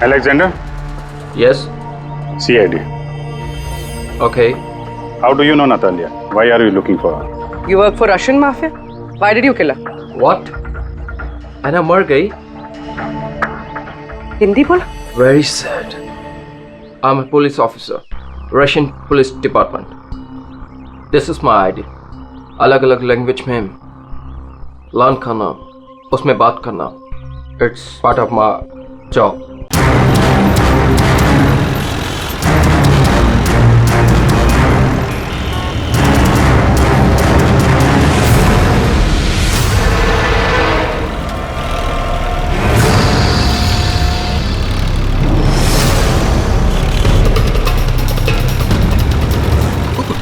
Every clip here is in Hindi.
Alexander? Yes. CID. Okay. How do you know Natalia? Why are you looking for her? You work for Russian mafia? Why did you kill her? What? Anna मर गई? हिंदी बोला? Very sad. I'm a police officer, Russian Police Department. This is my ID. अलग-अलग लैंग्वेज में लर्न करना, उसमें बात करना. It's part of my job.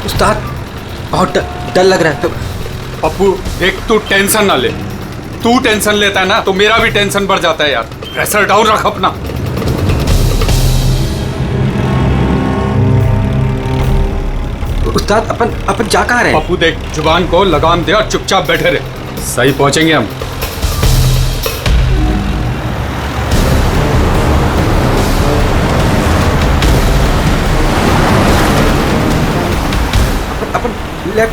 उस्ताद बहुत डर लग रहा है। पप्पू देख, तू टेंशन ना ले। तू टेंशन लेता है ना तो मेरा भी टेंशन बढ़ जाता है यार। प्रेशर डाउन रख अपना। उस्ताद अपन जा कहाँ रहे हैं? पप्पू देख, जुबान को लगाम दे और चुपचाप बैठे रहे। सही पहुंचेंगे हम।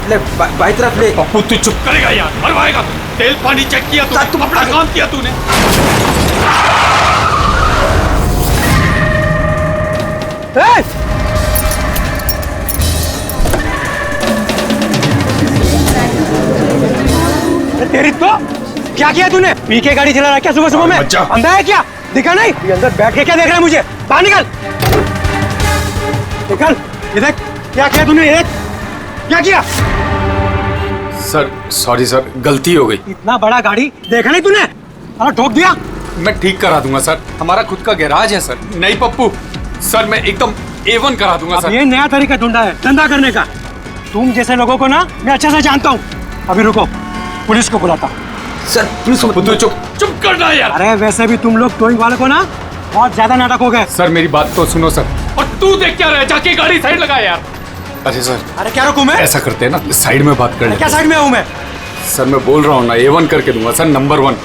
लेफ्ट बाई तरफ ले। पप्पू तू चुप करेगा यार, मरवाएगा। तेल पानी चेक किया तूने? तुम अपना काम किया तूने? तेरी तो क्या किया तूने? पी के गाड़ी चला रहा है क्या सुबह सुबह में? अंधा है क्या? दिखा नहीं? ये अंदर बैठ के क्या देख रहा है मुझे? बाहर निकल, निकल। ये देख क्या किया तूने? ये देख क्या किया? सर सॉरी सर, गलती हो गई। इतना बड़ा गाड़ी देखा नहीं तूने? अरे ठोक दिया। मैं ठीक करा दूंगा सर, हमारा खुद का गैराज है सर। नहीं पप्पू सर, मैं एकदम A1 करा दूंगा सर। ये नया तरीका ढूंढा है धंधा करने का। तुम जैसे लोगों को ना मैं अच्छे से जानता हूँ। अभी रुको, पुलिस को बुलाता हूँ। सर पुलिस को तू चुप करना यार। अरे वैसे भी तुम लोग टोइंग वाले को ना बहुत ज्यादा नाटक हो गए। सर मेरी बात तो सुनो सर। और तू देख क्या रहा है? जाके गाड़ी साइड लगा यार। अरे सर, अरे क्या रुकूं मैं? ऐसा करते हैं ना, साइड में बात कर लेते हैं। क्या साइड में हूँ मैं? सर मैं बोल रहा हूँ ना, A1 करके दूंगा सर, नंबर 1।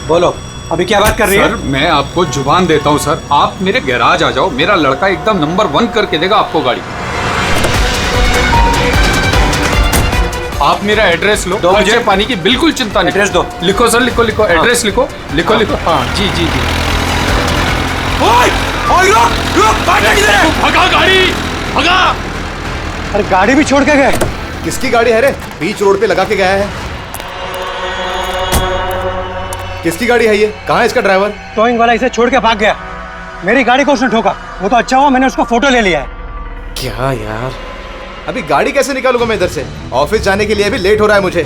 बोलो अभी क्या बात कर रही है? सर मैं आपको जुबान देता हूँ सर, आप मेरे गैराज आ जाओ, मेरा लड़का एकदम नंबर 1 करके देगा आपको गाड़ी। आप मेरा एड्रेस लो, खर्चे पानी की बिल्कुल चिंता नहीं। एड्रेस दो। लिखो सर, लिखो एड्रेस लिखो। हाँ जी। भगा गाड़ी, भगा। अरे गाड़ी भी छोड़ के गए। किसकी गाड़ी है रे? बीच रोड पे लगा के गया है। किसकी गाड़ी है ये? कहाँ है इसका ड्राइवर? टोइंग वाला इसे छोड़ के भाग गया। मेरी गाड़ी को उसने ठोका। वो तो अच्छा हुआ मैंने उसका फोटो ले लिया है। क्या यार, अभी गाड़ी कैसे निकालूंगा मैं इधर से? ऑफिस जाने के लिए भी लेट हो रहा है मुझे।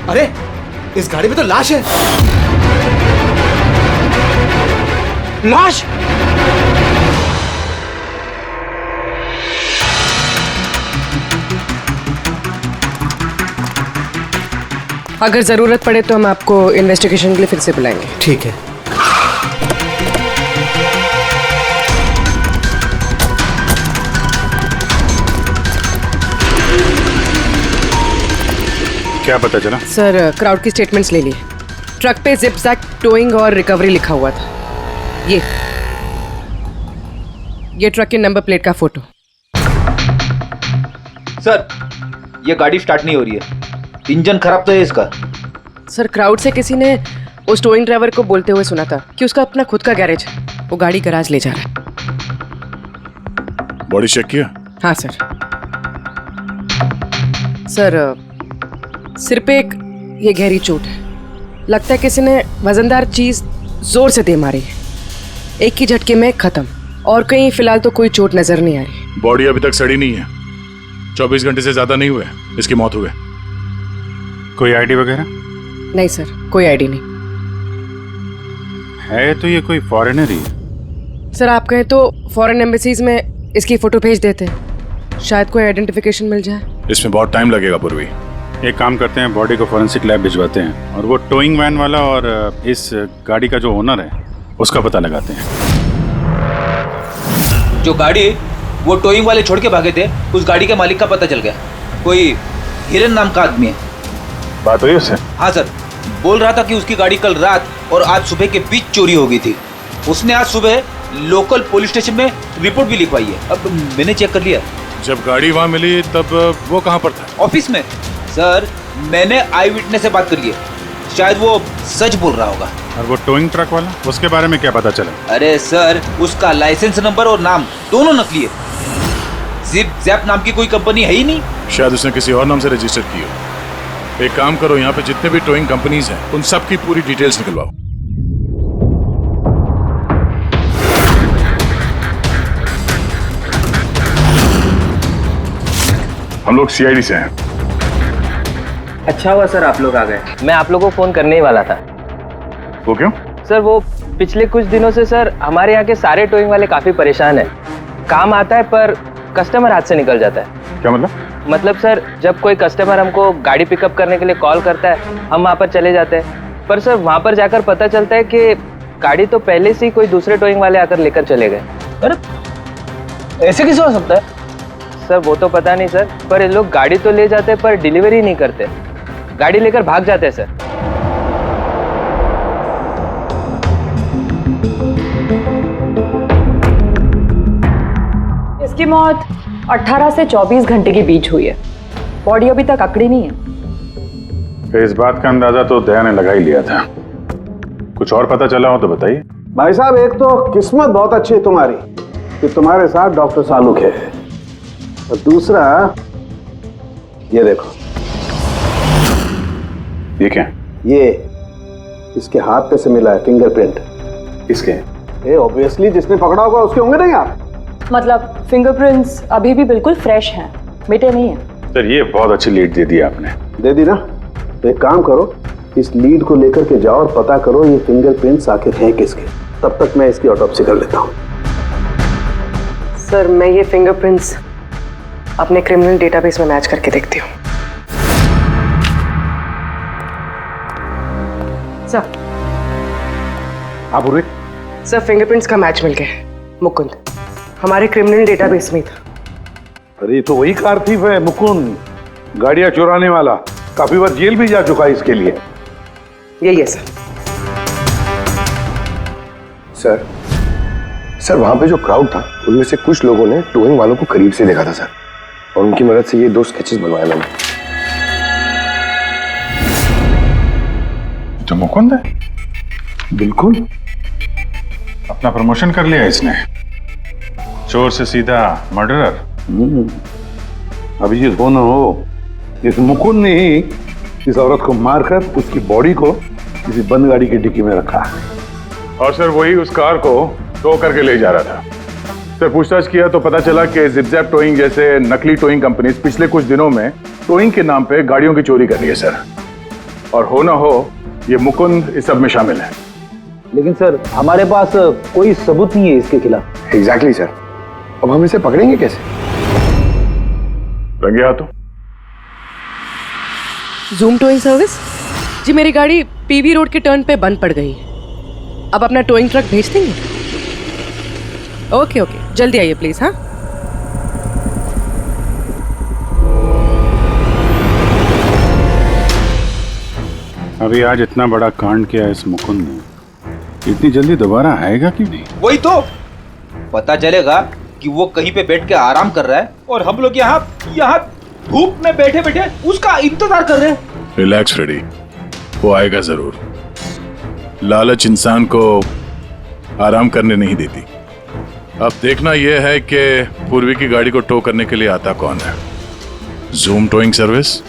अरे इस गाड़ी में तो लाश है। लाश? अगर जरूरत पड़े तो हम आपको इन्वेस्टिगेशन के लिए फिर से बुलाएंगे। ठीक है। क्या पता चला? सर क्राउड की स्टेटमेंट्स ले लिए। ट्रक पे जिप-जैक टोइंग और रिकवरी लिखा हुआ था। ये ट्रक के नंबर प्लेट का फोटो। सर ये गाड़ी स्टार्ट नहीं हो रही है, इंजन खराब तो है इसका। सर क्राउड से किसी ने उस टोइंग ड्राइवर को बोलते हुए सुना था कि उसका अपना खुद का गैरेज है, वो गाड़ी गैराज ले जा रहा है। बॉडी चेक किया? हाँ सर। सर सिर पे एक ये गहरी चोट है। लगता है किसी ने वजनदार चीज जोर से दे मारी है। एक ही झटके में खत्म। और कहीं फिलहाल तो कोई चोट नजर नहीं आ रही। बॉडी अभी तक सड़ी नहीं है। 24 घंटे से ज्यादा नहीं हुए इसकी मौत हुए। कोई आईडी वगैरह? नहीं सर, कोई आईडी नहीं है। तो ये कोई फॉरेनर ही है। सर आप कहें तो फॉरेन एम्बेसीज में इसकी फोटो भेज देते हैं, शायद कोई आइडेंटिफिकेशन मिल जाए। इसमें बहुत टाइम लगेगा पूर्वी। एक काम करते हैं, बॉडी को फॉरेंसिक लैब भिजवाते हैं और वो टोइंग वैन वाला और इस गाड़ी का जो ओनर है उसका पता लगाते हैं। जो गाड़ी वो टोइंग वाले छोड़ के भागे थे, उस गाड़ी के मालिक का पता चल गया। कोई हिरन नाम का आदमी है। बात हुई उससे? हाँ सर, बोल रहा था कि उसकी गाड़ी कल रात और आज सुबह के बीच चोरी हो गई थी। उसने आज सुबह लोकल पुलिस स्टेशन में रिपोर्ट भी लिखवाई है। अब मैंने चेक कर लिया। जब गाड़ी वहाँ मिली तब वो कहाँ पर था? ऑफिस में। सर, मैंने आई विटनेस से बात करी है, शायद वो सच बोल रहा होगा। और वो टोइंग ट्रक वाला, उसके बारे में क्या पता चला? अरे सर, उसका लाइसेंस नंबर और नाम दोनों नकली है। जिप जैप नाम की कोई कंपनी है ही नहीं। शायद उसने किसी और नाम से रजिस्टर की हो। एक काम करो, यहाँ पे जितने भी टोइंग कंपनीज हैं उन सब की पूरी डिटेल्स निकलवाओ। हम लोग सीआईडी से हैं। अच्छा हुआ सर आप लोग आ गए। मैं आप लोगों को फोन करने ही वाला था। वो क्यों? सर वो पिछले कुछ दिनों से सर हमारे यहाँ के सारे टोइंग वाले काफी परेशान हैं। काम आता है पर कस्टमर हाथ से निकल जाता है। क्या मतलब? मतलब सर, जब कोई कस्टमर हमको गाड़ी पिकअप करने के लिए कॉल करता है, हम वहाँ पर चले जाते हैं, पर सर वहाँ पर जाकर पता चलता है कि गाड़ी तो पहले से ही कोई दूसरे टोइंग वाले आकर लेकर चले गए। अरे ऐसे कैसे हो सकता है? सर वो तो पता नहीं सर, पर ये लोग गाड़ी तो ले जाते पर डिलीवरी नहीं करते, गाड़ी लेकर भाग जाते हैं सर। इसकी मौत 18 से 24 घंटे के बीच हुई है। बॉडी अभी तक अकड़ी नहीं है। तो इस बात का अंदाजा तो दया ने लगा ही लिया था। कुछ और पता चला हो तो बताइए। भाई साहब, एक तो किस्मत बहुत अच्छी है तुम्हारी कि तुम्हारे साथ डॉक्टर सालुक है, और दूसरा ये देखो। ये क्या? ये इसके हाथ पे से मिला है फिंगरप्रिंट। किसके? ये ऑब्वियसली जिसने पकड़ा होगा उसके होंगे नहीं आप? मतलब फिंगरप्रिंट्स अभी भी बिल्कुल फ्रेश हैं, मिटे नहीं हैं। सर ये बहुत अच्छी लीड दे दी आपने। दे दी ना? तो एक काम करो, इस लीड को लेकर के जाओ और पता करो ये फिंगरप्रिंट्स आखिर हैं किसके। तब तक मैं इसकी ऑटोप्सी कर लेता हूँ। सर मैं ये फिंगरप्रिंट्स अपने क्रिमिनल डेटाबेस में मैच करके देखती हूँ। सर। आप पूरे? सर फिंगरप्रिंट्स का मैच मिल गया। मुकुंद हमारे क्रिमिनल डेटाबेस में था। अरे ये तो वही कार थीफ है मुकुंद, गाड़ियां चुराने वाला। काफी बार जेल भी जा चुका है इसके लिए। यही है सर। सर वहां पे जो क्राउड था उनमें से कुछ लोगों ने टोइंग वालों को करीब से देखा था सर, और उनकी मदद से ये 2 स्केचेस बनवाए मैंने। तो मुकुंद है? बिल्कुल। अपना प्रमोशन कर लिया इसने। चोर से सीधा मर्डरर। अभी ये हो ना हो, इस मुकुंद ने ही इस औरत को मारकर उसकी बॉडी को किसी बंद गाड़ी की डिक्की में रखा। और सर वही उस कार को टो करके ले जा रहा था। सर पूछताछ किया तो पता चला कि जिप-जैप टोइंग जैसे नकली टोइंग कंपनीज पिछले कुछ दिनों में टोइंग के नाम पे गाड़ियों की चोरी कर रही है सर। और हो ना हो ये मुकुंद इस सब में शामिल है। लेकिन सर हमारे पास कोई सबूत नहीं है इसके खिलाफ। एग्जैक्टली सर, अब हम इसे पकड़ेंगे कैसे? रंगे हाथों। जूम टोइंग सर्विस जी, मेरी गाड़ी पीवी रोड के टर्न पे बंद पड़ गई। अब अपना टोइंग ट्रक भेज देंगे? ओके ओके, जल्दी आइए प्लीज। हाँ अभी आज इतना बड़ा कांड किया इस मुकुंद ने, इतनी जल्दी दोबारा आएगा कि नहीं? वही तो पता चलेगा कि वो कहीं पे बैठ के आराम कर रहा है और हम लोग यहाँ धूप में बैठे बैठे उसका इंतजार कर रहे हैं। रिलैक्स फ्रेडी, वो आएगा जरूर। लालच इंसान को आराम करने नहीं देती। अब देखना यह है कि पूर्वी की गाड़ी को टो करने के लिए आता कौन है, जूम टोइंग सर्विस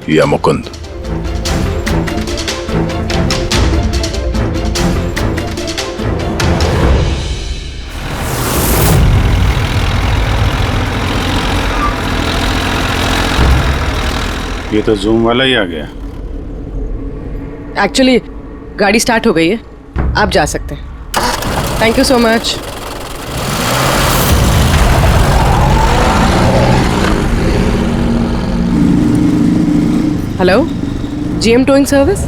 या मुकुंद। ये तो जूम वाला ही आ गया। एक्चुअली गाड़ी स्टार्ट हो गई है, आप जा सकते हैं। Thank you so much. Hello, GM towing service?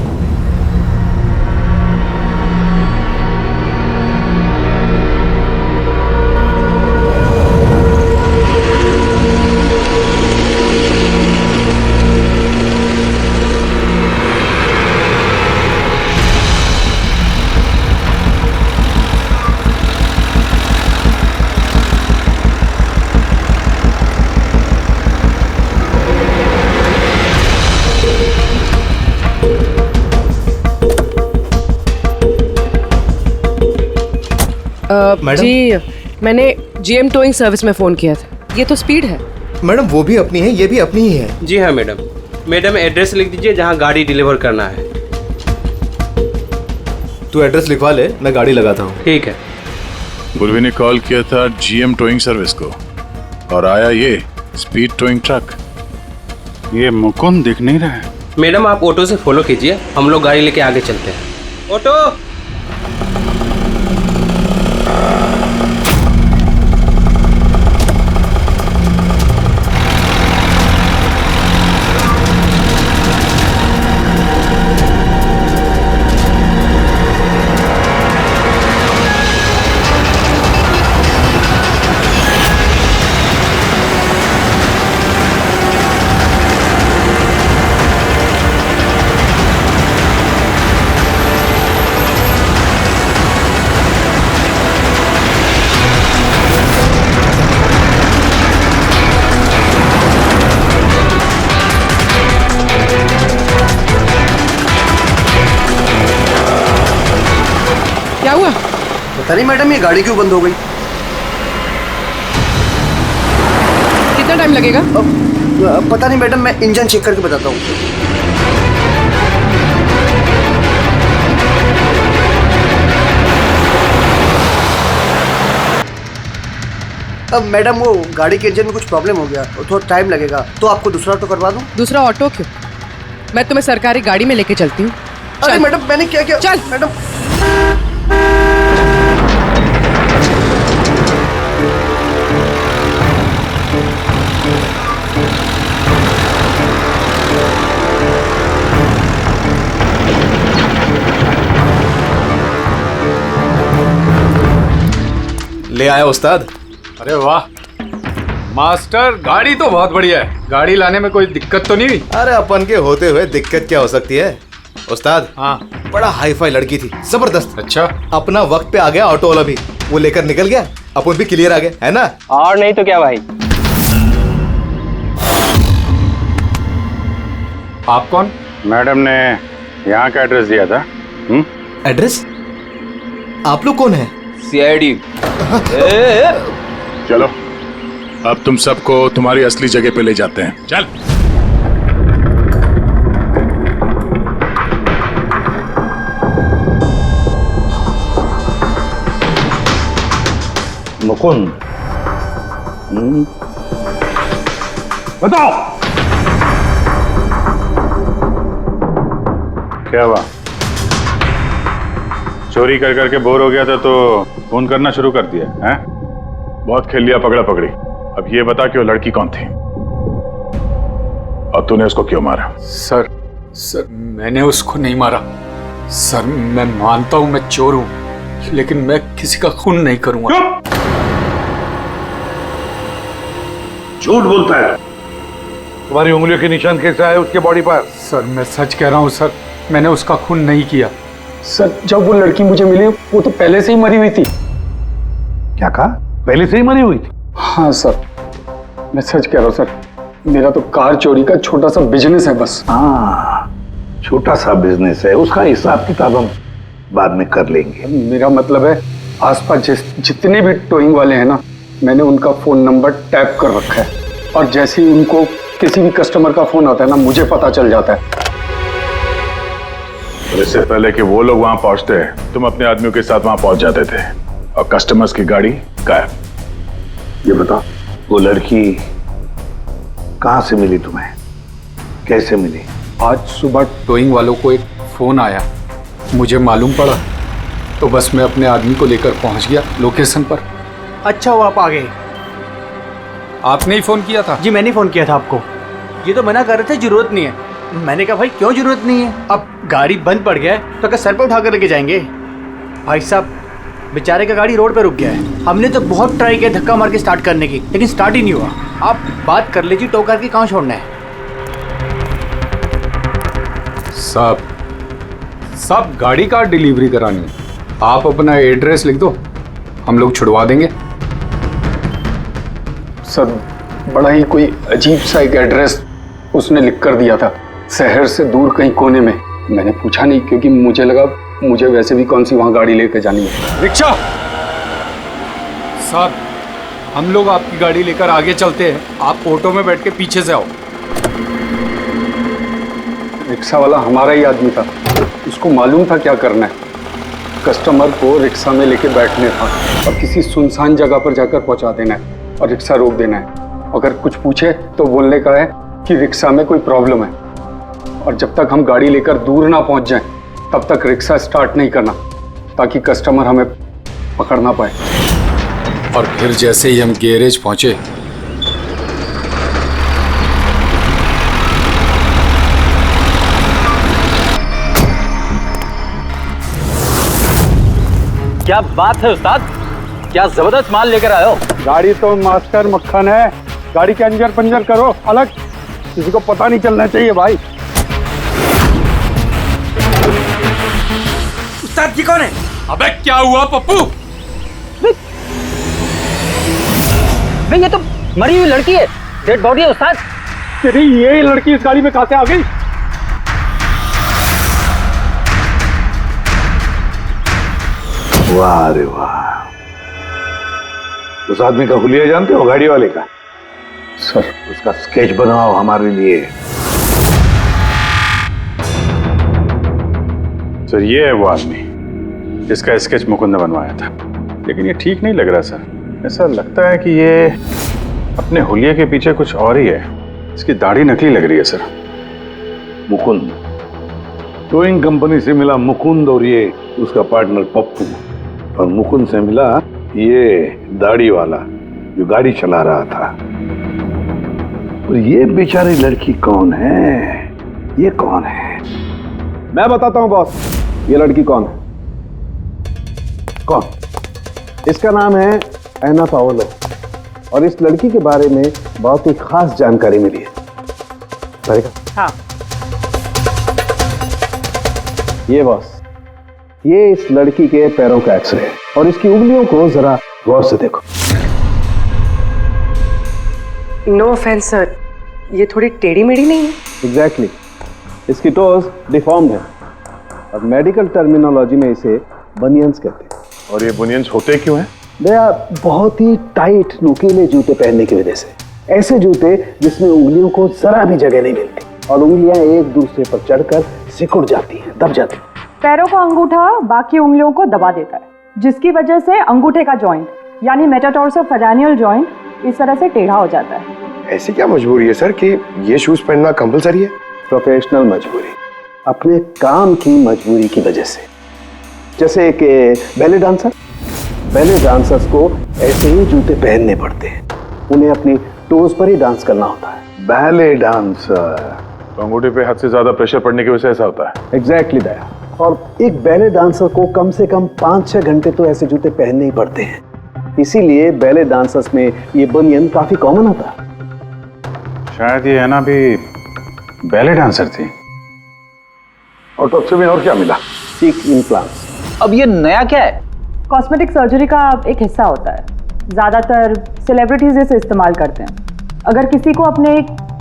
जी, मैंने जीएम टोइंग सर्विस में फ़ोन किया था। ये तो स्पीड है। मैडम वो भी अपनी है, ये भी अपनी ही है। जी हाँ मैडम। मैडम एड्रेस लिख दीजिए जहाँ गाड़ी डिलीवर करना है। तू एड्रेस लिखवा ले, मैं गाड़ी लगाता हूँ। ठीक है। पूर्वी ने कॉल किया था जीएम टोइंग सर्विस को और आया ये स्पीड टोइंग ट्रक। ये मुकुंद दिख नहीं रहा है। मैडम आप ऑटो से फॉलो कीजिए, हम लोग गाड़ी लेके आगे चलते हैं। ऑटो। क्या हुआ? पता नहीं मैडम, ये गाड़ी क्यों बंद हो गई? कितना टाइम लगेगा? पता नहीं मैडम, मैं इंजन चेक करके बताता हूँ। अब मैडम वो गाड़ी के इंजन में कुछ प्रॉब्लम हो गया, थोड़ा टाइम लगेगा, तो आपको दूसरा ऑटो करवा दूँ? दूसरा ऑटो क्यों? मैं तुम्हें सरकारी गाड़ी में लेके चलती हूँ। अरे मैडम, मैंने क्या किया? चल मैडम। ले आया उस्ताद। अरे वाह मास्टर, गाड़ी तो बहुत बढ़िया है। गाड़ी लाने में कोई दिक्कत तो नहीं हुई? अरे अपन के होते हुए दिक्कत क्या हो सकती है उस्ताद? हाँ, बड़ा हाई फाई लड़की थी, जबरदस्त। अच्छा, अपना वक्त पे आ गया ऑटो वाला भी, वो लेकर निकल गया, अपन भी क्लियर आ गए, है ना? और नहीं तो क्या भाई। आप कौन? मैडम ने यहाँ का एड्रेस दिया था। एड्रेस? आप लोग कौन है? सीआईडी। चलो अब तुम सबको तुम्हारी असली जगह पे ले जाते हैं। चल। मुकुंद, बताओ क्या हुआ? चोरी कर करके बोर हो गया था तो फोन करना शुरू कर दिया है? बहुत खेल लिया पकड़ा पकड़ी। अब ये बता कि वो लड़की कौन थी और तूने उसको क्यों मारा? सर मैंने उसको नहीं मारा। सर मैं मानता हूं मैं चोर हूं, लेकिन मैं किसी का खून नहीं करूंगा। झूठ बोलता है। तुम्हारी उंगलियों के निशान कैसे आए उसके बॉडी पर? सर मैं सच कह रहा हूं सर, मैंने उसका खून नहीं किया। सर जब वो लड़की मुझे मिली वो तो पहले से ही मरी हुई थी। क्या कहा? पहले से ही मरी हुई थी? हाँ सर, मैं सच कह रहा हूँ सर। मेरा तो कार चोरी का छोटा सा बिजनेस है बस। हाँ, छोटा सा बिजनेस है, उसका हिसाब किताब हम बाद में कर लेंगे। मेरा मतलब है आसपास जितने भी टोइंग वाले हैं ना, मैंने उनका फोन नंबर टैप कर रखा है, और जैसे ही उनको किसी भी कस्टमर का फोन आता है ना, मुझे पता चल जाता है। और इससे पहले कि वो लोग वहां पहुंचते तुम अपने आदमियों के साथ वहां पहुंच जाते थे और कस्टमर्स की गाड़ी गायब। ये बता, वो लड़की कहां से मिली तुम्हें? कैसे मिली? आज सुबह टोइंग वालों को एक फोन आया, मुझे मालूम पड़ा तो बस मैं अपने आदमी को लेकर पहुंच गया लोकेशन पर। अच्छा वो आप आ गए? आपने ही फोन किया था? जी मैंने फोन किया था आपको। ये तो मना कर रहे थे, जरूरत नहीं है। मैंने कहा भाई क्यों जरूरत नहीं है, अब गाड़ी बंद पड़ गया है तो क्या सर पे उठा कर लेके जाएंगे? भाई साहब बेचारे का गाड़ी रोड पे रुक गया है, हमने तो बहुत ट्राई किया धक्का मार के स्टार्ट करने की, लेकिन स्टार्ट ही नहीं हुआ। आप बात कर लीजिए, टो करके कहाँ छोड़ना है? साहब गाड़ी का डिलीवरी करानी है, आप अपना एड्रेस लिख दो, हम लोग छुड़वा देंगे। सर बड़ा ही कोई अजीब सा एक एड्रेस उसने लिख कर दिया था, शहर से दूर कहीं कोने में। मैंने पूछा नहीं क्योंकि मुझे लगा मुझे वैसे भी कौन सी वहां गाड़ी लेकर जानी है। रिक्शा साहब, हम लोग आपकी गाड़ी लेकर आगे चलते हैं, आप ऑटो में बैठ के पीछे से आओ। रिक्शा वाला हमारा ही आदमी था, उसको मालूम था क्या करना है। कस्टमर को रिक्शा में लेके बैठने था और किसी सुनसान जगह पर जाकर पहुंचा देना है और रिक्शा रोक देना है। अगर कुछ पूछे तो बोलने का है कि रिक्शा में कोई प्रॉब्लम है, और जब तक हम गाड़ी लेकर दूर ना पहुंच जाएं तब तक रिक्शा स्टार्ट नहीं करना, ताकि कस्टमर हमें पकड़ ना पाए। और फिर जैसे ही हम गैरेज पहुंचे, क्या बात है उस्ताद, क्या जबरदस्त माल लेकर आए हो। गाड़ी तो मास्टर मक्खन है, गाड़ी के अंजर पंजर करो अलग, किसी को पता नहीं चलना चाहिए भाई। उस्ताद जी कौन है? अबे क्या हुआ पप्पू? भाई ये तो मरी हुई लड़की है, डेड बॉडी है उस्ताद। तेरी ये लड़की इस गाड़ी में कहां से आ गई? वाह रे वाह, उस आदमी का हुलिया जानते हो, गाड़ी वाले का? सर उसका स्केच बनाओ हमारे लिए। सर ये है वो आदमी जिसका स्केच मुकुंद ने बनवाया था, लेकिन ये ठीक नहीं लग रहा सर। ऐसा लगता है कि ये अपने हुलिये के पीछे कुछ और ही है। इसकी दाढ़ी नकली लग रही है सर। मुकुंद, टोइंग कंपनी से मिला मुकुंद और ये उसका पार्टनर पप्पू, और मुकुंद से मिला ये दाढ़ी वाला जो गाड़ी चला रहा था। और ये बेचारी लड़की कौन है? ये कौन है? मैं बताता हूं बॉस, ये लड़की कौन है। कौन? इसका नाम है एना पाओलो, और इस लड़की के बारे में बहुत ही खास जानकारी मिली है। हाँ। ये बॉस, ये इस लड़की के पैरों का एक्सरे है, और इसकी उंगलियों को जरा गौर से देखो। नो ऑफेंस सर, ये थोड़ी टेढ़ी मेढ़ी नहीं है? एग्जैक्टली, इसकी टोज डिफॉर्म्ड है, और मेडिकल टर्मिनोलॉजी में इसे बनियंस कहते हैं। और ये बुनियंस होते क्यों हैं? भैया बहुत ही टाइट नुकीले जूते पहनने की वजह से, ऐसे जूते जिसमें उंगलियों को जरा भी जगह नहीं मिलती और उंगलियां एक दूसरे पर चढ़कर सिकुड़ जाती हैं, दब जाती हैं। पैरों का अंगूठा बाकी उंगलियों को दबा देता है, जिसकी वजह से अंगूठे का जॉइंट यानी मेटाटार्सोफेरेनियल जॉइंट इस तरह से टेढ़ा हो जाता है। ऐसी क्या मजबूरी है सर कि ये शूज पहनना कंपलसरी है? प्रोफेशनल मजबूरी, अपने काम की मजबूरी की वजह से। जैसे कि बैले डांसर्स को ऐसे ही जूते पहनने पड़ते हैं, उन्हें अपनी टोज पर ही डांस करना होता है। बैले डांसर, तो अंगूठे पे हद से ज्यादा प्रेशर पड़ने की वजह से ऐसा होता है। एग्जैक्टली दया। और एक बैले डांसर को कम से कम 5-6 घंटे तो ऐसे जूते पहनने ही पड़ते हैं, इसीलिए बैले डांसर्स में ये बनियन काफी कॉमन होता है। शायद ये है ना भी बैले डांसर थी। ऑटोप्सी में और क्या मिला? चीक इम्प्लांट्स। अब ये नया क्या है? कॉस्मेटिक सर्जरी का एक हिस्सा होता है, ज़्यादातर सेलिब्रिटीज इसे इस्तेमाल करते हैं। अगर किसी को अपने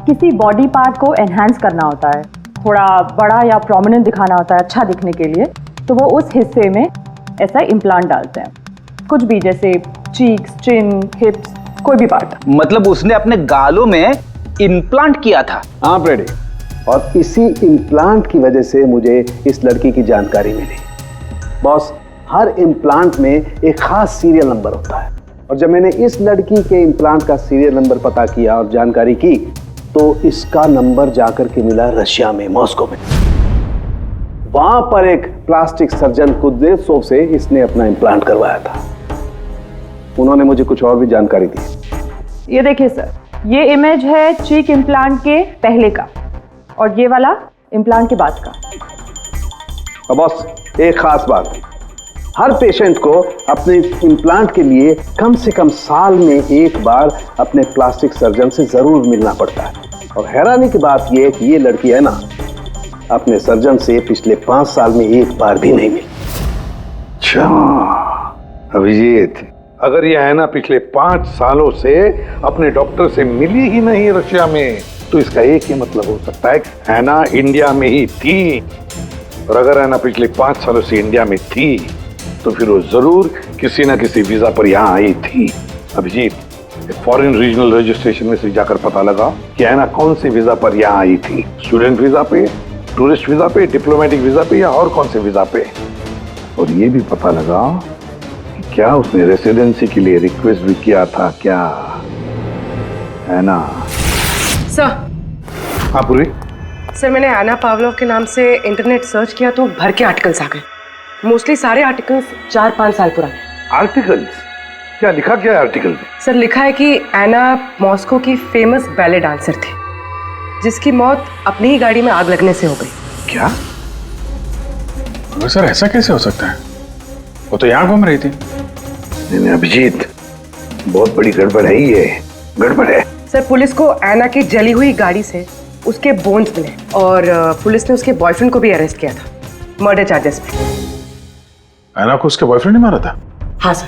किसी बॉडी पार्ट को एनहांस करना होता है, थोड़ा बड़ा या प्रोमिनेंट दिखाना होता है अच्छा दिखने के लिए, तो वो उस हिस्से में ऐसा इम्प्लांट डालते हैं। कुछ भी, जैसे चीक्स, चिन, हिप्स, कोई भी पार्ट। मतलब उसने अपने गालों में इम्प्लांट किया था? हाँ ब्रेडी, और इसी इम्प्लांट की वजह से मुझे इस लड़की की जानकारी मिली। बॉस, हर इम्प्लांट में एक खास सीरियल नंबर होता है, और जब मैंने इस लड़की के इम्प्लांट का सीरियल नंबर पता किया और जानकारी की, तो इसका नंबर जाकर के मिला रशिया में, मॉस्को में। वहां पर एक प्लास्टिक सर्जन कुद्रेसोव से इसने अपना इम्प्लांट करवाया था। उन्होंने मुझे कुछ और भी जानकारी दी। ये देखिए सर, ये इमेज है चीक इम्प्लांट के पहले का, और ये वाला इम्प्लांट के बाद का। और बॉस, एक खास बात, हर पेशेंट को अपने इम्प्लांट के लिए कम से कम साल में एक बार अपने प्लास्टिक सर्जन से जरूर मिलना पड़ता है। और हैरानी की बात यह है कि ये लड़की है ना, अपने सर्जन से पिछले 5 साल में एक बार भी नहीं मिली। अच्छा अभिजीत, अगर यह है ना पिछले 5 सालों से अपने डॉक्टर से मिली ही नहीं रशिया में, तो इसका एक ही मतलब हो सकता है हैना इंडिया में ही थी। और अगर हैना पिछले 5 सालों से इंडिया में थी तो फिर वो जरूर किसी ना किसी वीजा पर यहाँ आई थी। अभिजीत, फॉरेन रीजनल रजिस्ट्रेशन में से जाकर पता लगा कि हैना कौन से वीजा पर यहाँ आई थी। स्टूडेंट वीजा पे, टूरिस्ट वीजा पे, डिप्लोमेटिक वीजा पे, या और कौन से वीजा पे। और ये भी पता लगा कि क्या उसने रेसिडेंसी के लिए रिक्वेस्ट भी किया था क्या, है ना? सर। हाँ पूरी। सर, मैंने एना पावलोव के नाम से इंटरनेट सर्च किया तो भर के आर्टिकल्स आ गए। मोस्टली सारे आर्टिकल्स 4-5 साल पुराने। आर्टिकल्स? क्या लिखा क्या है आर्टिकल में? सर, लिखा है कि एना मॉस्को की फेमस बैले डांसर थी जिसकी मौत अपनी ही गाड़ी में आग लगने से हो गई। क्या? सर ऐसा कैसे हो सकता है? वो तो यहाँ घूम रही थी। नहीं अभिजीत, बहुत बड़ी गड़बड़ है ये, गड़बड़ है। सर, पुलिस को एना की जली हुई गाड़ी से उसके बोन्स मिले और पुलिस ने उसके बॉयफ्रेंड को भी अरेस्ट किया था मर्डर चार्जेस पे। एना को उसके बॉयफ्रेंड ने मारा था? हाँ सर,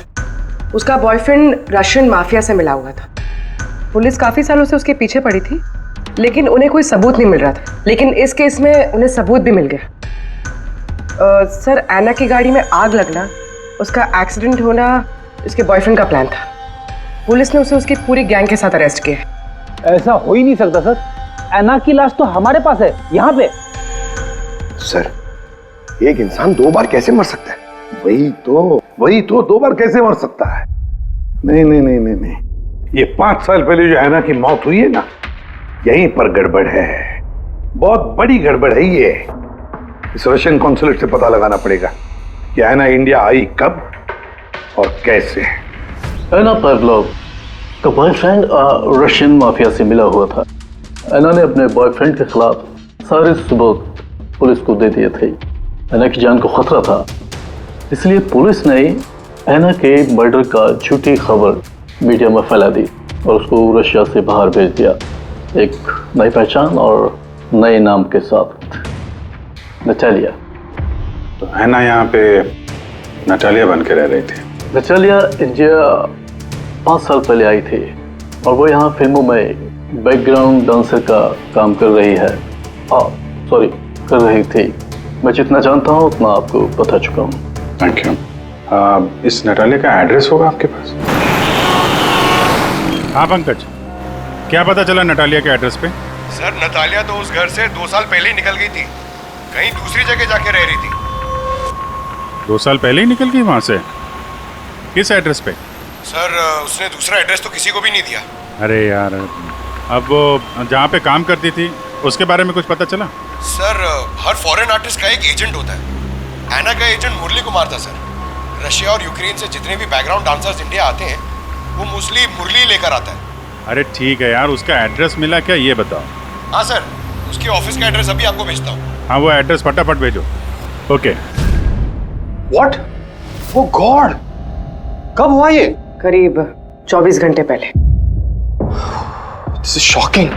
उसका बॉयफ्रेंड रशियन माफिया से मिला हुआ था। पुलिस काफी सालों से उसके पीछे पड़ी थी लेकिन उन्हें कोई सबूत नहीं मिल रहा था। लेकिन इस केस में उन्हें सबूत भी मिल गया। सर, एना की गाड़ी में आग लगना, उसका एक्सीडेंट होना उसके बॉयफ्रेंड का प्लान था। पुलिस ने उसे उसकी पूरी गैंग के साथ अरेस्ट किया। ऐसा हो ही नहीं सकता सर, एना की लाश तो हमारे पास है यहाँ पे। सर, एक इंसान 2 बार कैसे मर सकता है? वही तो 2 बार कैसे मर सकता है? नहीं, ये 5 साल पहले जो हैना की मौत हुई है ना, यहीं पर गड़बड़ है, बहुत बड़ी गड़बड़ है ये। इस रशियन कॉन्सुलेट से पता लगाना पड़ेगा कि हैना इंडिया आई कब और कैसे। एना पावलोव का बॉयफ्रेंड रशियन माफिया से मिला हुआ था। एना ने अपने बॉयफ्रेंड के खिलाफ सारे सबूत पुलिस को दे दिए थे। एना की जान को खतरा था, इसलिए पुलिस ने एना के मर्डर का झूठी खबर मीडिया में फैला दी और उसको रशिया से बाहर भेज दिया, एक नई पहचान और नए नाम के साथ, नटालिया। तो हैना यहाँ पे नटालिया बन के रह रही थी। नटालिया इंडिया 5 साल पहले आई थी और वो यहाँ फिल्मों में बैकग्राउंड डांसर का काम कर रही है। कर रही थी। मैं जितना जानता हूँ उतना आपको बता चुका हूँ। Thank you. इस नटालिया का एड्रेस होगा आपके पास? हाँ पंकज, क्या पता चला नटालिया के एड्रेस पे? सर, नतालिया तो उस घर से 2 साल पहले ही निकल गई थी, कहीं दूसरी जगह जाके रह रही थी। 2 साल पहले ही निकल गई वहां से? किस एड्रेस पे? सर, उसने दूसरा एड्रेस तो किसी को भी नहीं दिया। अरे यार, अब वो जहाँ पे काम करती थी उसके बारे में कुछ पता चला? सर, हर फॉरेन आर्टिस्ट का एक एजेंट होता है। एना का एजेंट मुरली कुमार था सर। रशिया और यूक्रेन से जितने भी बैकग्राउंड डांसर्स इंडिया आते हैं वो मोस्टली मुरली लेकर आता है। अरे ठीक है यार, उसका एड्रेस मिला क्या ये बताओ। हाँ सर, उसके ऑफिस का एड्रेस अभी आपको भेजता हूँ। हाँ, वो एड्रेस फटाफट भेजो। ओके। व्हाट? ओ गॉड, कब हुआ ये? करीब 24 घंटे पहले। This is shocking.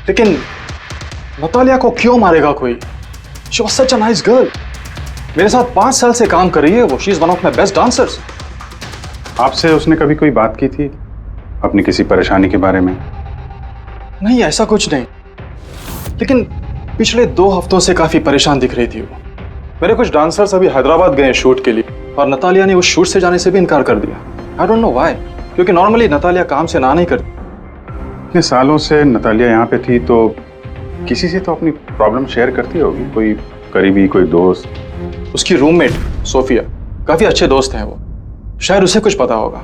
लेकिन नतालिया को क्यों मारेगा कोई? She was such a nice girl. मेरे साथ 5 साल से काम कर रही है वो। She is one of my best dancers. आपसे उसने कभी कोई बात की थी अपनी किसी परेशानी के बारे में? नहीं, ऐसा कुछ नहीं, लेकिन पिछले 2 हफ्तों से काफी परेशान दिख रही थी वो। मेरे कुछ डांसर्स अभी हैदराबाद गए शूट के लिए और नतालिया ने उस शूट से जाने से भी इनकार कर दिया। आई डोंट नो व्हाई, क्योंकि नॉर्मली नतालिया काम से ना नहीं करती। इतने सालों से नतालिया यहाँ पे थी तो किसी से तो अपनी प्रॉब्लम शेयर करती होगी, कोई करीबी, कोई दोस्त। उसकी रूममेट सोफिया, काफी अच्छे दोस्त हैं वो, शायद उसे कुछ पता होगा।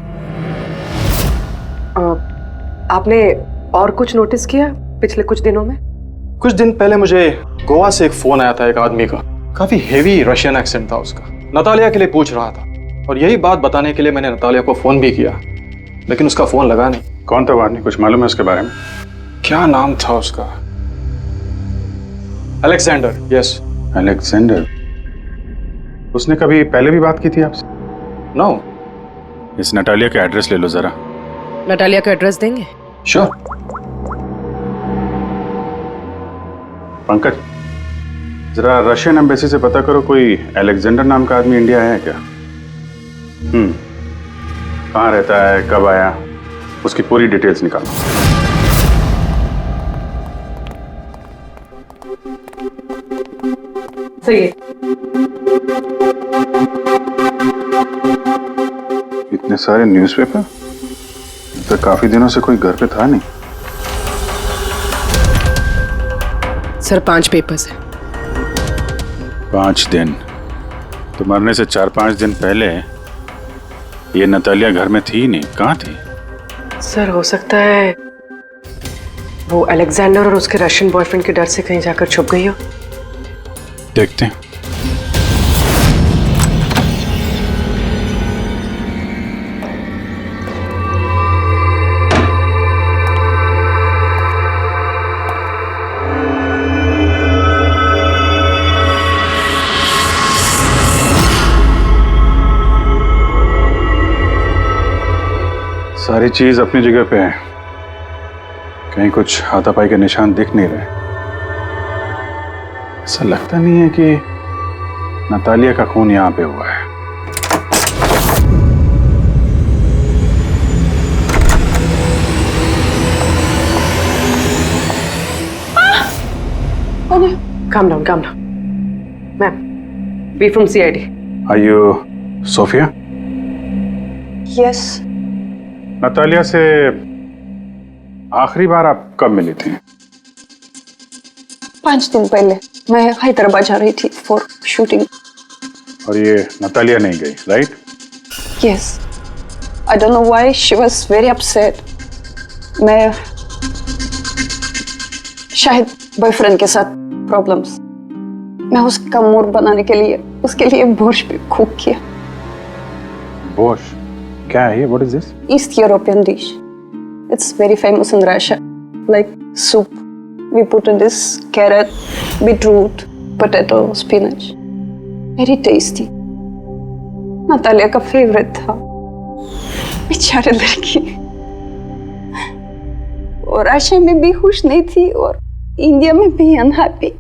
आपने और कुछ नोटिस किया पिछले कुछ दिनों में? कुछ दिन पहले मुझे गोवा से एक फोन आया था एक आदमी का, काफी हेवी रशियन एक्सेंट था उसका। नतालिया के लिए पूछ रहा था और यही बात बताने के लिए मैंने नतालिया को फोन भी किया, लेकिन उसका फोन लगा नहीं। कौन था वो आदमी, कुछ मालूम है उसके बारे में? क्या नाम था उसका? Alexander, yes. अलेक्जेंडर, उसने कभी पहले भी बात की थी आपसे? नो। इस नटालिया का एड्रेस ले लो जरा। नटालिया का एड्रेस देंगे? श्योर। पंकज, जरा रशियन एम्बेसी से पता करो कोई अलेक्जेंडर नाम का आदमी इंडिया है क्या? कहाँ रहता है, कब आया, उसकी पूरी डिटेल्स निकालो। सही है। इतने सारे न्यूज़पेपर, तो काफी दिनों से कोई घर पे था नहीं। सर 5 पेपर्स हैं। 5 दिन? तो मरने से 4-5 दिन पहले ये नतालिया घर में थी ही नहीं, कहाँ थी? सर हो सकता है वो अलेक्जेंडर और उसके रशियन बॉयफ्रेंड के डर से कहीं जाकर छुप गई हो। देखते हैं। सारी चीज अपनी जगह पे है, कहीं कुछ हाथापाई के निशान दिख नहीं रहे। ऐसा लगता नहीं है कि नतालिया का खून यहां पे हुआ है। Calm down, calm down. Ma'am, we from CID. Are you Sophia? Yes. Natalia से आखिरी बार आप कब मिली थी? 5 दिन पहले मैं हैदराबाद जा रही थी फॉर शूटिंग। और ये नतालिया नहीं गई, right? Yes. I don't know why she was very upset. मैं शायद बॉयफ्रेंड के साथ प्रॉब्लम्स। मैं उसका मूड बनाने के लिए उसके लिए बोर्श भी कुक किया। बोर्श क्या है ये? What is this? East European dish. It's very famous in Russia. Like soup. We put in this carrot, beetroot, potato, spinach. Very tasty. Natalia का फेवरेट था। बेचारे लड़की। और रशिया में भी खुश नहीं थी और इंडिया में भी अनहैप्पी।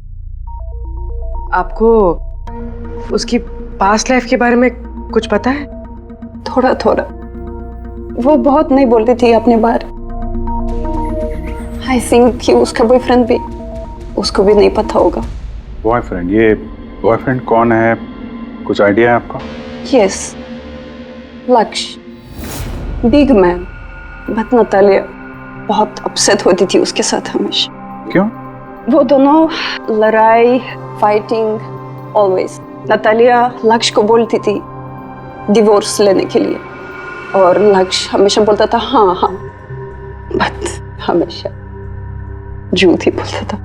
आपको उसकी पास्ट लाइफ के बारे में कुछ पता है? थोड़ा थोड़ा। वो बहुत नहीं बोलती थी अपने बारे। आई थिंक कि उसका बॉयफ्रेंड भी उसको भी नहीं पता होगा। बॉयफ्रेंड? ये बॉयफ्रेंड कौन है, कुछ आइडिया है आपका? यस, लक्ष्य, बिग मैन। बट नतालिया बहुत अपसेट होती थी उसके साथ हमेशा। क्यों? वो दोनों लड़ाई, फाइटिंग ऑलवेज। नतालिया लक्ष्य को बोलती थी डिवोर्स लेने के लिए और लक्ष्य हमेशा बोलता था हाँ हाँ, बट हमेशा झूठ ही बोलता था।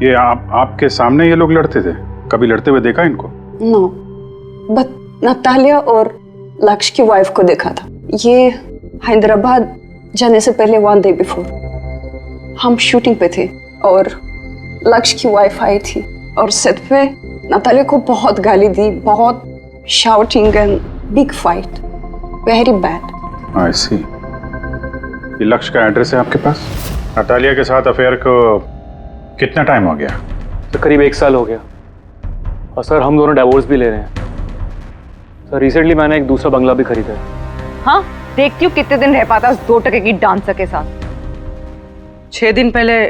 ये आपके सामने ये लोग लड़ते थे? कभी लड़ते हुए देखा इनको? नो, बट नतालिया और लक्ष्य की वाइफ को देखा था। ये हैदराबाद जाने से पहले 1 डे बिफोर हम शूटिंग पे थे और लक्ष्य की वाइफ आई थी और सेट पे नतालिया को बहुत गाली दी, बहुत shouting and big fight, very bad. I see. ये लक्ष्य का एड्रेस है आपके पास? नतालिया के साथ अफेयर को कितना टाइम हो गया? तो करीब 1 साल हो गया। और सर हम दोनों डिवोर्स भी ले रहे हैं। सर रिसेंटली मैंने एक दूसरा बंगला भी खरीदा है। हाँ, देखती हूँ कितने दिन रह पाता उस 2 टके की डांसर के साथ। 6 दिन पहले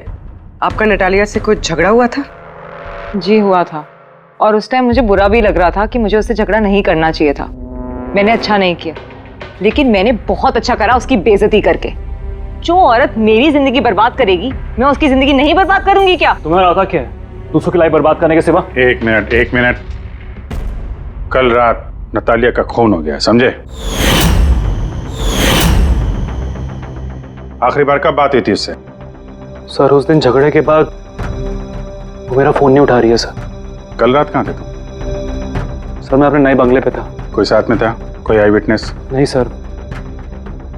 आपका नटालिया से कोई झगड़ा हुआ था? जी हुआ था, और उस टाइम मुझे बुरा भी लग रहा था कि मुझे उससे झगड़ा नहीं करना चाहिए था। मैंने अच्छा नहीं किया, लेकिन मैंने बहुत अच्छा करा उसकी बेइज्जती करके। जो औरत मेरी जिंदगी बर्बाद करेगी, मैं उसकी जिंदगी नहीं बर्बाद करूंगी क्या? तुम्हारा इरादा क्या है? दूसरों की लाइफ बर्बाद करने के सिवा? एक मिनट। कल रात नतालिया का खून हो गया, समझे? आखिरी बार कब बात हुई थी उससे? सर उस दिन झगड़े के बाद वो मेरा फोन नहीं उठा रही है सर। कल रात कहाँ थे तुम? सर मैं अपने नए बंगले पे था। कोई साथ में था? कोई आई विटनेस? नहीं सर,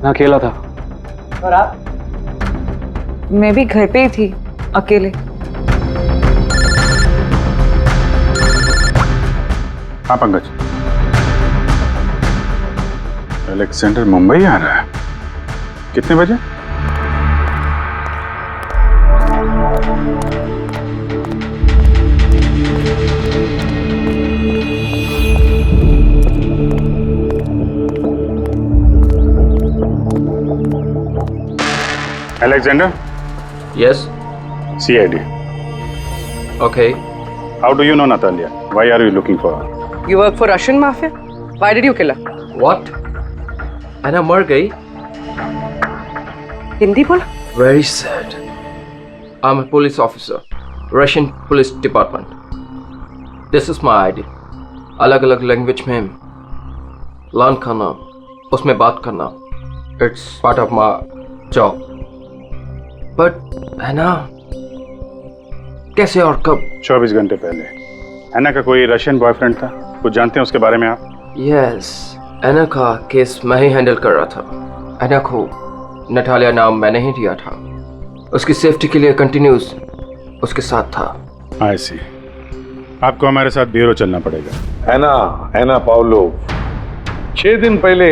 मैं अकेला था। और आप? मैं भी घर पे ही थी, अकेले। हाँ पंकज, अलेक्जेंडर मुंबई आ रहा है। कितने बजे? Alexander? Yes. CID. Okay. How do you know Natalia? Why are you looking for her? You work for Russian mafia? Why did you kill her? What? Anna मर गई? हिंदी बोला? Very sad. I'm a police officer, Russian Police Department. This is my ID. अलग-अलग लैंग्वेज में लर्न करना, उसमें बात करना. It's part of my job. But Anna, कैसे और कब? 24 घंटे पहले एना का कोई रशियन बॉयफ्रेंड था। कुछ जानते हैं उसके बारे में आप? Yes. एना का केस मैं ही हैंडल कर रहा था। एना को नटालिया नाम मैंने ही दिया था। उसकी सेफ्टी के लिए कंटिन्यूस उसके साथ था। I see. आपको हमारे साथ ब्यूरो चलना पड़ेगा। एना पाउलो, 6 दिन पहले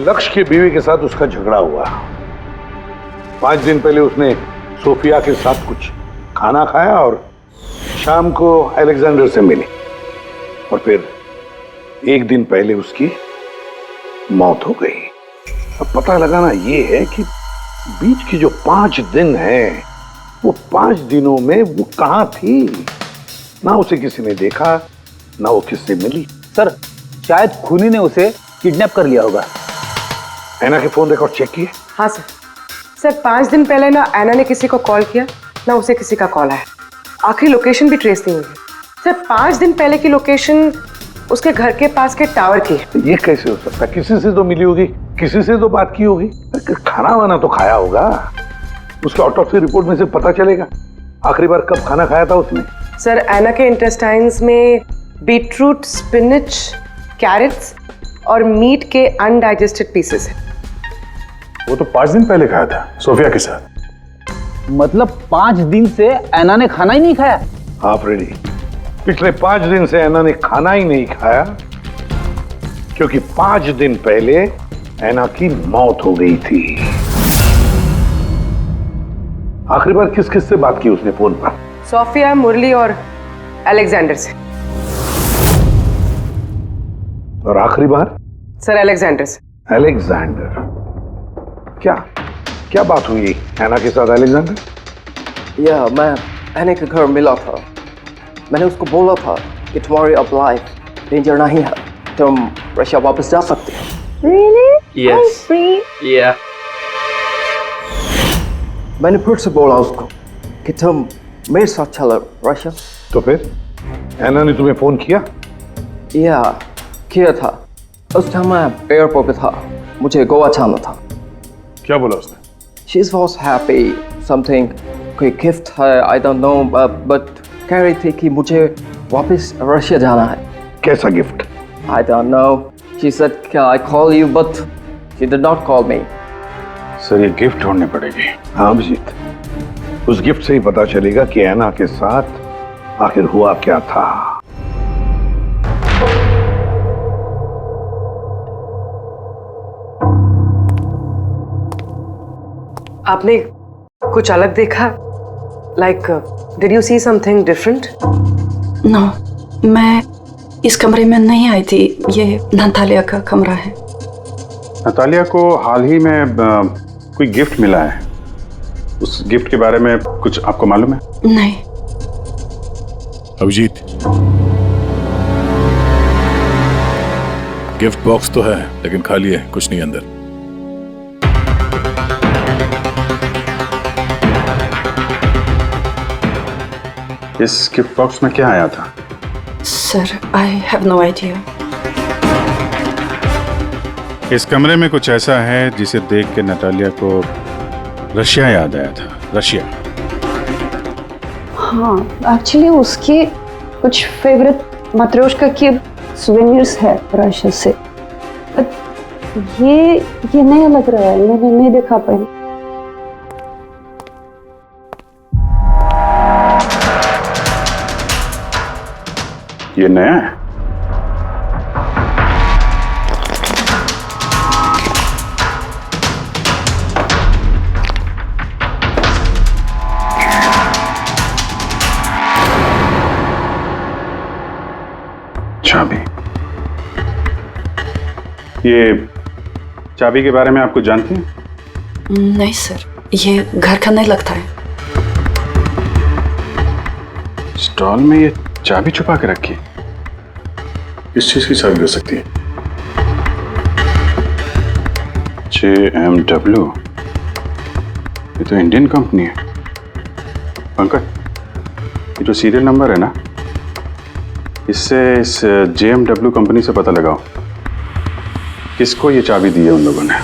लक्ष्य की बीवी के साथ उसका झगड़ा हुआ। 5 दिन पहले उसने सोफिया के साथ कुछ खाना खाया और शाम को अलेक्जेंडर से मिली, और फिर 1 दिन पहले उसकी मौत हो गई। अब पता लगाना ये है कि बीच की जो 5 दिन हैं, वो 5 दिनों में वो कहाँ थी। ना उसे किसी ने देखा, ना वो किससे मिली। सर, शायद खूनी ने उसे किडनैप कर लिया होगा। एना के फोन रिकॉर्ड चेक किए? हाँ सर 5 दिन पहले ना एना ने किसी को कॉल किया, ना उसे किसी का कॉल आया। आखिरी लोकेशन भी ट्रेस नहीं हुई। सर 5 दिन पहले की लोकेशन उसके घर के पास के टावर की। ये कैसे हो सकता? किसी से तो मिली होगी, किसी से तो बात की होगी, खाना वाना तो खाया होगा। उसके ऑटोप्सी रिपोर्ट में से पता चलेगा आखिरी बार कब खाना खाया था उसने। सर एना के इंटेस्टाइन्स में बीटरूट, स्पिनच, कैरेट्स और मीट के अनडाइजेस्टेड पीसेस हैं। वो तो 5 दिन पहले खाया था सोफिया के साथ। मतलब 5 दिन से एना ने खाना ही नहीं खाया? हाँ फ्रेडी, पिछले 5 दिन से एना ने खाना ही नहीं खाया, क्योंकि 5 दिन पहले एना की मौत हो गई थी। आखिरी बार किस किस से बात की उसने फोन पर? सोफिया, मुरली और अलेक्जेंडर से। और आखिरी बार? सर अलेक्जेंडर से। अलेक्जेंडर? क्या बात हुई एना के साथ अलेक्जेंडर? या मैं एना के घर मिला था। मैंने उसको बोला था कि तुम्हारी अब लाइफ डेंजर नहीं है, तुम रशिया वापस जा सकते हो। Really? Yes. I'm free. Yeah. मैंने फिर से बोला उसको कि तुम मेरे साथ चलो रशिया। तो फिर एना ने तुम्हें फोन किया? या किया था। उस टाइम मैं एयरपोर्ट पे था, मुझे गोवा जाना था। क्या बोला उसने? She was happy, something कोई गिफ्ट है, I don't know, but कह रही थी कि मुझे वापस रशिया जाना है। कैसा gift? I don't know. She said, "Can I call you?" But she did not call me. Sir ये गिफ्ट ढूंढनी पड़ेगी। हाँ अभिजीत, उस गिफ्ट से ही पता चलेगा कि एना के साथ आखिर हुआ क्या था। आपने कुछ अलग देखा? Like, did you see something different? No, मैं इस कमरे में नहीं आई थी। ये नतालिया का कमरा है। नतालिया को हाल ही में कोई गिफ्ट मिला है। उस गिफ्ट के बारे में कुछ आपको मालूम है? नहीं। अभिजीत, गिफ्ट बॉक्स तो है लेकिन खाली है, कुछ नहीं अंदर। इस गिफ्ट बॉक्स में क्या आया था? Sir, I have no idea. इस कमरे में कुछ ऐसा है जिसे देख के नतालिया को रशिया याद आया था। रशिया? हाँ, एक्चुअली उसके कुछ फेवरेट मात्रोश्का के सुवेनियर्स है रशिया से। ये नया लग रहा है, मैंने नहीं देखा पहले। ये नया है? चाबी। ये चाबी के बारे में आप कुछ जानती हैं? नहीं सर, ये घर का नहीं लगता है। स्टॉल में ये चाबी छुपा के रखी है। किस चीज की चाबी हो सकती है? JMW, ये तो इंडियन कंपनी है। पंकज, ये जो सीरियल नंबर है ना, इससे इस JMW कंपनी से पता लगाओ किसको ये चाबी दी है उन लोगों ने।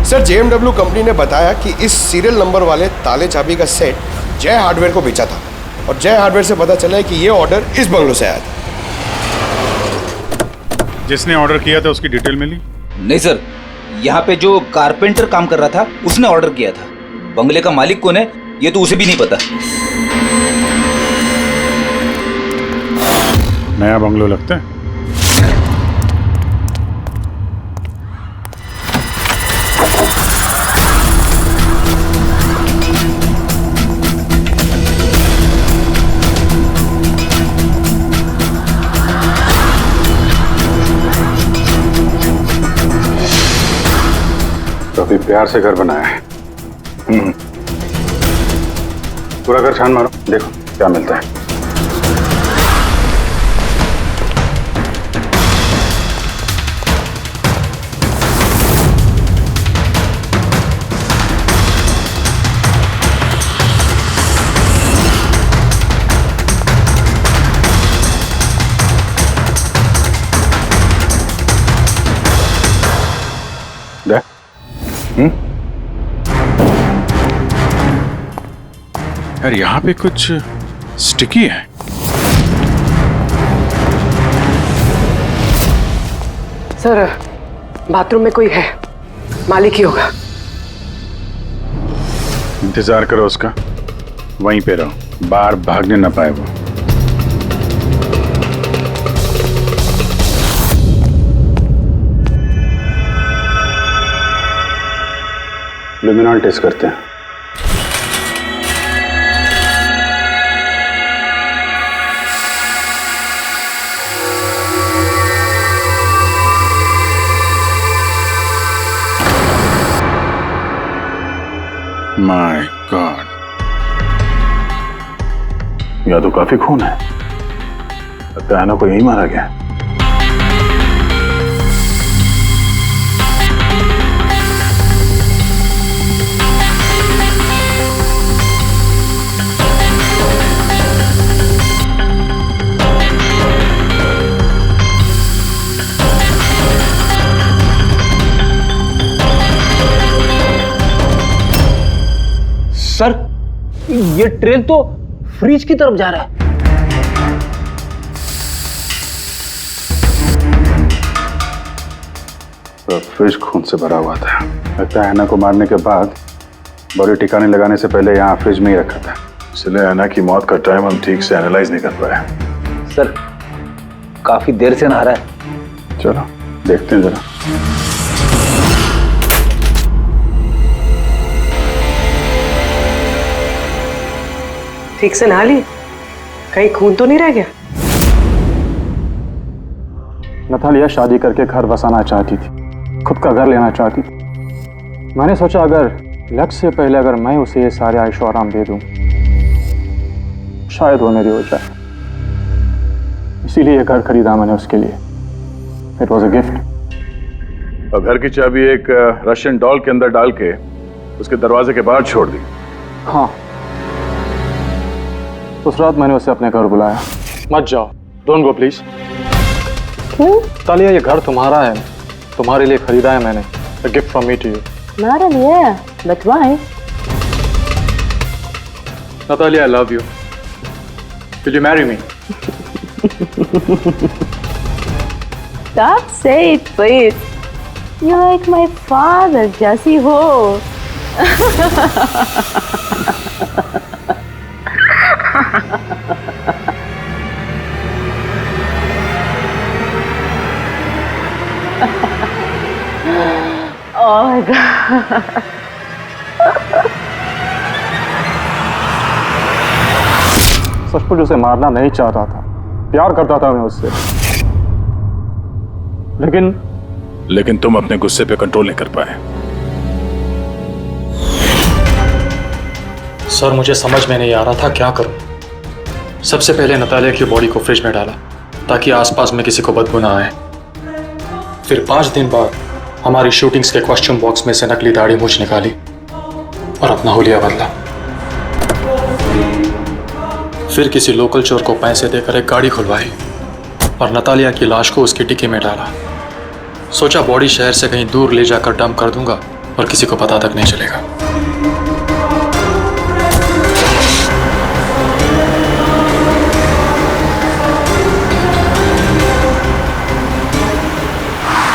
सर, JMW कंपनी ने बताया कि इस सीरियल नंबर वाले ताले चाबी का सेट जय हार्डवेयर को बेचा था और जय हार्डवेयर से पता चला है कि ये ऑर्डर इस बंगलों से आया था। जिसने ऑर्डर किया था उसकी डिटेल मिली? नहीं सर, यहाँ पे जो कारपेंटर काम कर रहा था उसने ऑर्डर किया था। बंगले का मालिक कौन है ये तो उसे भी नहीं पता। नया बंगलो लगता है। काफी प्यार से घर बनाया है। पूरा घर छान मारो, देखो क्या मिलता है। यार यहाँ पे कुछ स्टिकी है। सर, बाथरूम में कोई है, मालिक ही होगा। इंतजार करो उसका, वहीं पे रहो, बाहर भागने ना पाए वो। लुमिनॉल टेस्ट करते हैं। माय गॉड, या तो काफी खून है, लगता है ना को यही मारा गया। सर, ये ट्रेन तो फ्रिज की तरफ जा रहा है। तो फ्रिज खून से भरा हुआ था। लगता है ऐना को मारने के बाद बॉडी ठिकाने लगाने से पहले यहाँ फ्रिज में ही रखा था, इसलिए ऐना की मौत का टाइम हम ठीक से एनालाइज नहीं कर पाए। सर, काफी देर से नहा रहा है। चलो देखते हैं जरा। ठीक से नहा ली? कहीं खून तो नहीं रह गया? नतालिया शादी करके घर बसाना चाहती थी, खुद का घर लेना चाहती थी। मैंने सोचा अगर लक्ष्य से पहले अगर मैं उसे ये सारे आयशो आराम दे दूं, शायद वो मेरी हो जाए। इसीलिए ये घर खरीदा मैंने उसके लिए। It was a gift. और घर की चाबी एक रशियन डॉल के अंदर डाल के उसके दरवाजे के बाहर छोड़ दी। हाँ, उस रात मैंने उसे अपने घर बुलाया। मत जाओ, डोंट गो प्लीज। क्यों? तालिया, ये घर तुम्हारा है, तुम्हारे लिए खरीदा है मैंने। A gift from me to you. हमारा लिए? But why? Natalia, I love you. Will you marry me? Stop, say it, please. You're like my father, जैसी हो। Oh my God. सचमुच उसे मारना नहीं चाहता था, प्यार करता था मैं उससे, लेकिन तुम अपने गुस्से पे कंट्रोल नहीं कर पाए। सर मुझे समझ में नहीं आ रहा था क्या करूं। सबसे पहले नतालिया की बॉडी को फ्रिज में डाला ताकि आसपास में किसी को बदबू ना आए। फिर 5 दिन बाद हमारी शूटिंग्स के कॉस्ट्यूम बॉक्स में से नकली दाढ़ी मूछ निकाली और अपना हुलिया बदला। फिर किसी लोकल चोर को पैसे देकर एक गाड़ी खुलवाई और नतालिया की लाश को उसकी डिक्की में डाला। सोचा बॉडी शहर से कहीं दूर ले जाकर डंप कर दूंगा और किसी को पता तक नहीं चलेगा।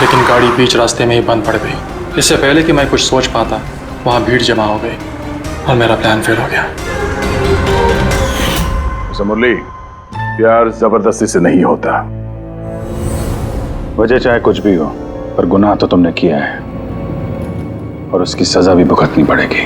लेकिन गाड़ी बीच रास्ते में ही बंद पड़ गई। इससे पहले कि मैं कुछ सोच पाता वहां भीड़ जमा हो गई और मेरा प्लान फेल हो गया। मुरली, प्यार जबरदस्ती से नहीं होता। वजह चाहे कुछ भी हो, पर गुनाह तो तुमने किया है और उसकी सजा भी भुगतनी पड़ेगी।